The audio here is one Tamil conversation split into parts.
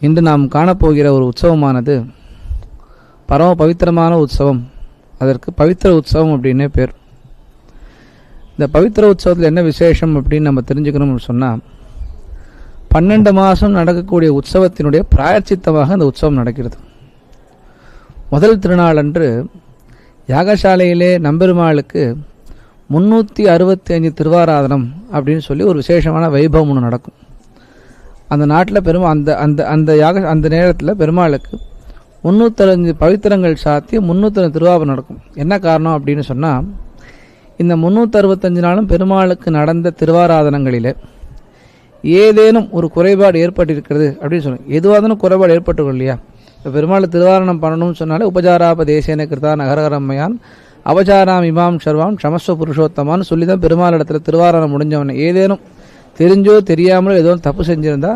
இன்று நாம் காணப்போகிற ஒரு உற்சவமானது பரம பவித்திரமான உற்சவம். அதற்கு பவித்திர உற்சவம் அப்படின்னே பேர். இந்த பவித்திர உற்சவத்தில் என்ன விசேஷம் அப்படின்னு நம்ம தெரிஞ்சுக்கணும்னு சொன்னால், 12 மாதம் நடக்கக்கூடிய உற்சவத்தினுடைய பிராயச்சித்தமாக அந்த உற்சவம் நடக்கிறது. முதல் திருநாள் அன்று யாகசாலையிலே நம்பெருமாளுக்கு 365 திருவாராதனம் அப்படின்னு சொல்லி ஒரு விசேஷமான வைபவம் ஒன்று நடக்கும். அந்த நாட்டில் அந்த நேரத்தில் பெருமாளுக்கு 365 பவித்திரங்கள் சாத்தி 365 திருவாபரம் நடக்கும். என்ன காரணம் அப்படின்னு சொன்னால், இந்த 365 நாளும் பெருமாளுக்கு நடந்த திருவாராதனங்களில் ஏதேனும் ஒரு குறைபாடு ஏற்பட்டிருக்கிறது அப்படின்னு சொல்லணும். எதுவாதனும் குறைபாடு ஏற்பட்டுக்கும் இல்லையா? இப்போ பெருமாள் திருவாரணம் பண்ணணும்னு சொன்னாலே உபச்சாராபதேசேன கிருதா நகரகரம்மையான் அவச்சாராம் இமாம் சர்வாம் க்ஷமஸ்வ புருஷோத்தமான்னு சொல்லி தான் பெருமாள் இடத்துல திருவாரணம் முடிஞ்சவன. ஏதேனும் தெரிஞ்சோ தெரியாமலோ ஏதோ தப்பு செஞ்சிருந்தா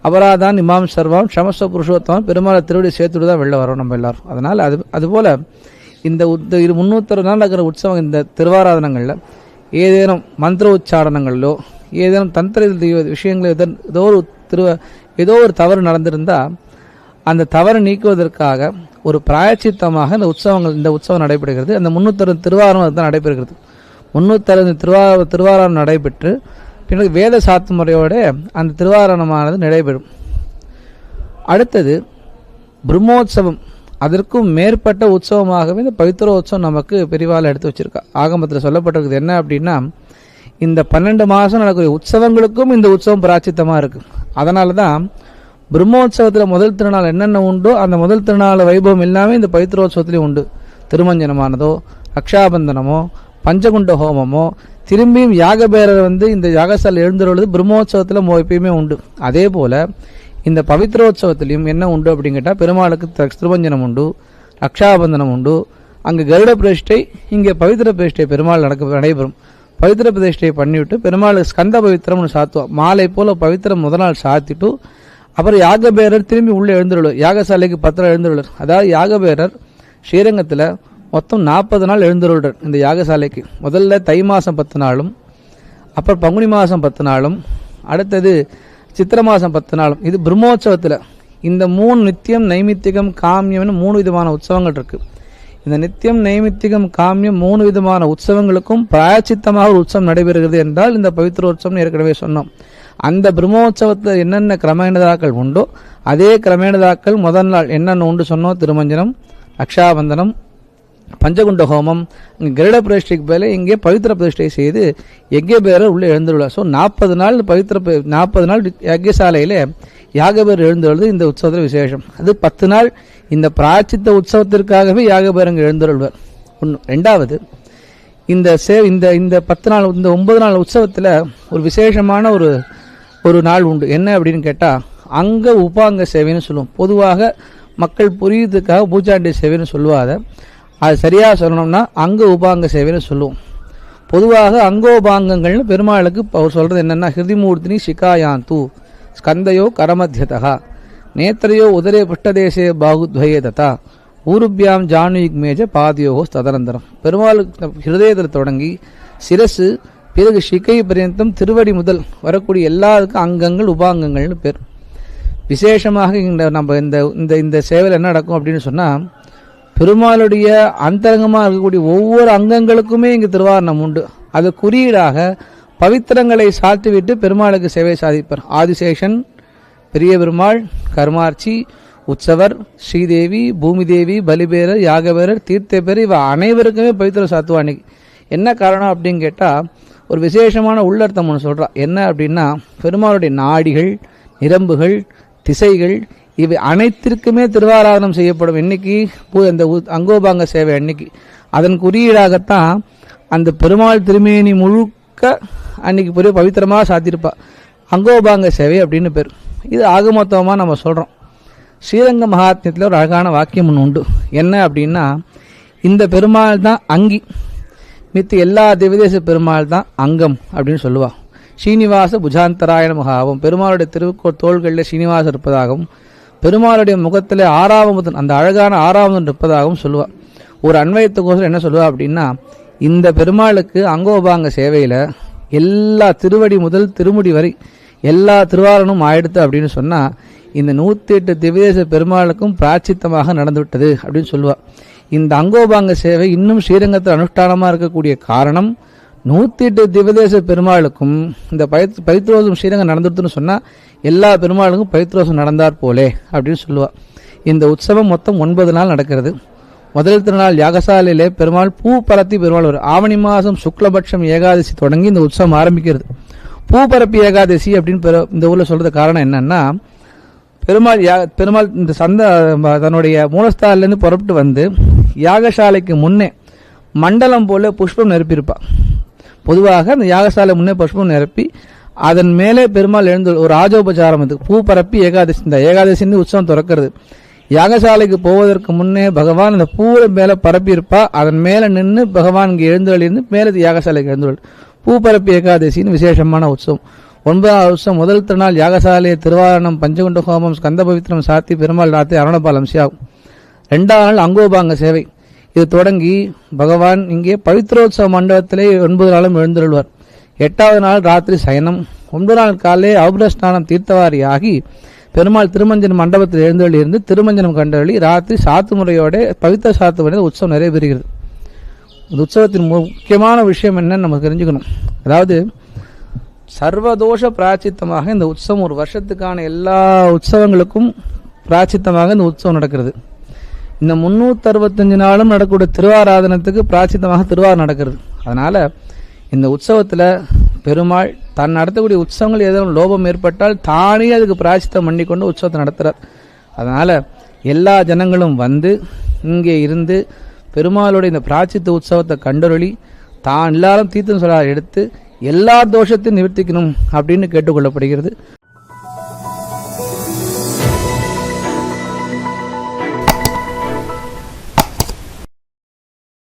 அபராதான் இமாம் சர்வாம் க்ஷமஸ்வ புருஷோத்தமான் பெருமாளை திருவடி சேர்த்துட்டு தான் வெளில வரோம் நம்ம எல்லாரும். அதனால் அதுபோல் இந்த 360 நாள் இருக்கிற உற்சவம், இந்த திருவாராதனங்களில் ஏதேனும் மந்திர உச்சாரணங்களிலோ ஏதேனும் தந்திர விஷயங்கள் ஏதோ ஒரு தவறு நடந்திருந்தால் அந்த தவறை நீக்குவதற்காக ஒரு பிராயச்சித்தமாக இந்த உற்சவம் நடைபெறுகிறது. அந்த 360 திருவாரம் தான் நடைபெறுகிறது. 360 திருவாரம் நடைபெற்று பின்னர் வேத சாத்து முறையோட அந்த திருவாரணமானது நடைபெறும். அடுத்தது பிரம்மோற்சவம். அதற்கும் மேற்பட்ட உற்சவமாகவே இந்த பவித்ரோற்சவம் நமக்கு பெரிவால் எடுத்து வச்சிருக்கா. ஆகமத்தில் சொல்லப்பட்டிருக்குது என்ன அப்படின்னா, இந்த 12 மாதம் நடக்கக்கூடிய உற்சவங்களுக்கும் இந்த உற்சவம் பிராச்சித்தமாக இருக்குது. அதனால தான் பிரம்மோற்சவத்தில் முதல் திருநாள் என்னென்ன உண்டோ அந்த முதல் திருநாள் வைபவம் எல்லாமே இந்த பவித்ரோற்சவத்திலையும் உண்டு. திருமஞ்சனமானதோ ரக்ஷாபந்தனமோ பஞ்சகுண்ட ஹோமமோ திரும்பியும் யாகபேரர் இந்த யாகசாலை எழுந்துள்ளது பிரம்மோற்சவத்தில் எப்பயுமே உண்டு. அதே போல் இந்த பவித்ரோற்சவத்திலையும் என்ன உண்டு அப்படின்னு கேட்டால், பெருமாளுக்கு திருமஞ்சனம் உண்டு, ரக்ஷாபந்தனம் உண்டு, அங்கே கருட பிரதிஷ்டை, இங்கே பவித்திர பிரதிஷ்டை பெருமாள் நடைபெறும். பவித்திர பிரதிஷ்டையை பண்ணிவிட்டு பெருமாள் ஸ்கந்த பவித்திரம்னு சாத்துவோம். மாலை போல் பவித்திரம் முதல் நாள் சாத்திட்டு அப்புறம் யாகபேரர் திரும்பி உள்ளே எழுந்துள்ளார். யாகசாலைக்கு 10 நாள் எழுந்துள்ளார். அதாவது யாகபேரர் ஸ்ரீரங்கத்தில் மொத்தம் 40 நாள் எழுந்துள்ளார் இந்த யாகசாலைக்கு. முதல்ல தை மாதம் 10 நாளும், அப்புறம் பங்குனி மாதம் 10 நாளும், அடுத்தது சித்திரை மாதம் 10 நாளும். இது பிரம்மோற்சவத்தில் இந்த 3 நித்தியம் நைமித்திகம் காமியம்னு 3 விதமான உற்சவங்கள் இருக்குது. இந்த நித்தியம் நைமித்திகம் காமியம் 3 விதமான உற்சவங்களுக்கும் பிராயச்சித்தமாக ஒரு உற்சவம் நடைபெறுகிறது என்றால் இந்த பவித்ரோற்சவம் ஏற்கனவே சொன்னோம். அந்த பிரம்மோற்சவத்தில் என்னென்ன கிரமேணதாக்கள் உண்டோ அதே கிரமேணதாக்கள் முதல் நாள் என்னென்ன உண்டு சொன்னோம். திருமஞ்சனம், ரக்ஷாபந்தனம், பஞ்சகுண்ட ஹோமம், கருட பிரதிஷ்டைக்கு மேலே இங்கே பவித்திர பிரதிஷ்டை செய்து யஜ்யபேரர் உள்ளே எழுந்துள்ளார். ஸோ 40 நாள் 40 நாள் யஜ்யசாலையில் யாகபேரர் எழுந்துள்ளது இந்த உற்சவத்தில் விசேஷம். அது 10 நாள் இந்த பிராச்சித்த உற்சவத்திற்காகவே யாகபேரங்க எழுந்துள்ளார். ஒன்று. ரெண்டாவது, இந்த 10 நாள் இந்த 9 நாள் உற்சவத்தில் ஒரு விசேஷமான ஒரு நாள் உண்டு. என்ன அப்படின்னு கேட்டால், அங்க உபாங்க சேவைன்னு சொல்லுவோம். பொதுவாக மக்கள் புரியுறதுக்காக பூச்சாண்டி சேவைன்னு சொல்லுவாங்க. அது சரியாக சொல்லணும்னா அங்க உபாங்க சேவைன்னு சொல்லுவோம். பொதுவாக அங்கோபாங்கங்கள்னு பெருமாளுக்கு அவர் சொல்கிறது என்னென்னா, ஹிருதிமூர்த்தினி ஷிகாயாந்து ஸ்கந்தையோ கரமத்தியதா நேத்திரையோ உதரே புஷ்டதேசே பாகுத்வயே ததா ஊருபியாம் ஜானுயுக்மேஜ பாதியோகோ ததனந்தரம். பெருமாளுக்கு ஹிருதயத்தில் தொடங்கி சிரசு பிறகு ஷிகை பரியந்தம் திருவடி முதல் வரக்கூடிய எல்லாருக்கும் அங்கங்கள் உபாங்கங்கள்னு பேர். விசேஷமாக நம்ம இந்த சேவையில் என்ன நடக்கும் அப்படின்னு சொன்னால், பெருமாளுடைய அந்தரங்கமாக இருக்கக்கூடிய ஒவ்வொரு அங்கங்களுக்குமே இங்கு திருவாரணம் உண்டு. அது குறியீடாக பவித்திரங்களை சாத்திவிட்டு பெருமாளுக்கு சேவை சாதிப்பார். ஆதிசேஷன், பெரிய பெருமாள், கர்மார்ச்சி, உற்சவர், ஸ்ரீதேவி, பூமிதேவி, பலிபேரர், யாகபேரர், தீர்த்தபேரர் இவ அனைவருக்குமே பவித்திரம் சாத்துவா. அன்னைக்கு என்ன காரணம் அப்படின்னு கேட்டால், ஒரு விசேஷமான உள்ளர்த்தம் ஒன்று சொல்கிறா. என்ன அப்படின்னா, பெருமாளுடைய நாடிகள், நிரம்புகள், திசைகள் இவை அனைத்திற்குமே திருவாராதனம் செய்யப்படும். இன்னைக்கு அந்த அங்கோபாங்க சேவை அன்னைக்கு அதன் குறியீடாகத்தான் அந்த பெருமாள் திருமேனி முழுக்க அன்னைக்கு பெரிய பவித்திரமாக சாத்திருப்பா. அங்கோபாங்க சேவை அப்படின்னு பேர். இது ஆகமத்துவமாக நம்ம சொல்கிறோம். ஸ்ரீரங்க மகாத்மியத்தில் ஒரு அழகான வாக்கியம் ஒன்று உண்டு. என்ன அப்படின்னா, இந்த பெருமாள் தான் அங்கி, மித்து எல்லா திவ்யதேச பெருமாள் தான் அங்கம் அப்படின்னு சொல்லுவா. ஸ்ரீனிவாச புஜாந்தராயண மகாவும், பெருமாளுடைய தோள்களில் ஸ்ரீனிவாசம் இருப்பதாகவும் பெருமாளுடைய முகத்தில் 6வது அந்த அழகான 6வது இருப்பதாகவும் சொல்லுவாள். ஒரு அன்வயத்துக்கோசரம் என்ன சொல்லுவா அப்படின்னா, இந்த பெருமாளுக்கு அங்கோபாங்க சேவையில் எல்லா திருவடி முதல் திருமுடி வரை எல்லா திருவாரனும் ஆயிடுத்து அப்படின்னு சொன்னால் இந்த 108 திவ்யதேச பெருமாளுக்கும் பிராச்சித்தமாக நடந்துவிட்டது அப்படின்னு சொல்லுவாள். இந்த அங்கோபாங்க சேவை இன்னும் ஸ்ரீரங்கத்தில் அனுஷ்டானமாக இருக்கக்கூடிய காரணம் 108 திவ்யதேச பெருமாளுக்கும் இந்த பவித்ரோசம் ஸ்ரீரங்கம் நடந்துடுதுன்னு சொன்னால் எல்லா பெருமாளுக்கும் பவித்ரோசம் நடந்தார் போலே அப்படின்னு சொல்லுவாள். இந்த உற்சவம் மொத்தம் 9 நாள் நடக்கிறது. முதல் திருநாள் யாகசாலையிலே பெருமாள் பூ பரப்பி பெருமாள் ஒரு ஆவணி மாதம் சுக்லபட்சம் ஏகாதசி தொடங்கி இந்த உற்சவம் ஆரம்பிக்கிறது. பூ பரப்பி ஏகாதசி அப்படின்னு இந்த ஊரில் சொல்றது காரணம் என்னன்னா, பெருமாள் இந்த தன்னுடைய மூலஸ்தானிலேருந்து புறப்பட்டு வந்து யாகசாலைக்கு முன்னே மண்டலம் போல புஷ்பம் நிரப்பியிருப்பாள். பொதுவாக அந்த யாகசாலை முன்னே புஷ்பம் நிரப்பி அதன் மேலே பெருமாள் எழுந்து ஒரு ராஜோபச்சாரம். இது பூ பரப்பி ஏகாதசி. இந்த ஏகாதசின்னு உற்சவம் திறக்கிறது. யாகசாலைக்கு போவதற்கு முன்னே பகவான் அந்த பூவை மேலே பரப்பியிருப்பா. அதன் மேலே நின்று பகவான் இங்கே எழுந்துள்ளிருந்து மேலே யாகசாலைக்கு எழுந்துள். பூ பரப்பி ஏகாதசின்னு விசேஷமான உற்சவம். 9வது உற்சவம் முதல் திருநாள் யாகசாலை திருவாரணம் பஞ்சகுண்ட ஹோமம் ஸ்கந்த பவித்திரம் சாத்தி பெருமாள் ராத்திரி அருணபாலம் சியாகும். 2வது நாள் அங்கோபாங்க சேவை. இது தொடங்கி பகவான் இங்கே பவித்ரோத்சவ மண்டபத்திலே 9 நாளும் எழுந்துள்ளார். 8வது நாள் ராத்திரி சயனம். 9 நாள் காலையே அவுபரஸ்நானம் தீர்த்தவாரி ஆகி பெருமாள் திருமஞ்சன மண்டபத்தில் எழுந்தருளி இருந்து திருமஞ்சனம் கண்டருளி ராத்திரி சாத்து முறையோட பவித்திர சாத்து முறையோட உற்சவம் நிறைவேறுகிறது. இந்த உற்சவத்தின் முக்கியமான விஷயம் என்னன்னு நம்ம தெரிஞ்சுக்கணும். அதாவது சர்வதோஷ பிராச்சித்தமாக இந்த உற்சவம் ஒரு வருஷத்துக்கான எல்லா உற்சவங்களுக்கும் பிராச்சித்தமாக இந்த உற்சவம் நடக்கிறது. இந்த 365 நாளும் நடக்கக்கூடிய திருவாராதனத்துக்கு பிராச்சித்தமாக திருவாரம் நடக்கிறது. அதனால இந்த உற்சவத்தில் பெருமாள் தான் நடத்தக்கூடிய உற்சவங்கள் ஏதோ லோபம் ஏற்பட்டால் தானே அதுக்கு பிராச்சித்தம் பண்ணிக்கொண்டு உற்சவத்தை நடத்துகிறார். அதனால் எல்லா ஜனங்களும் வந்து இங்கே இருந்து பெருமாளுடைய இந்த பிராச்சித்த உற்சவத்தை கண்டொருளி தான் எல்லாரும் தீர்த்தம் சொல்ல எடுத்து எல்லா தோஷத்தையும் நிவர்த்திக்கணும் அப்படின்னு கேட்டுக்கொள்ளப்படுகிறது.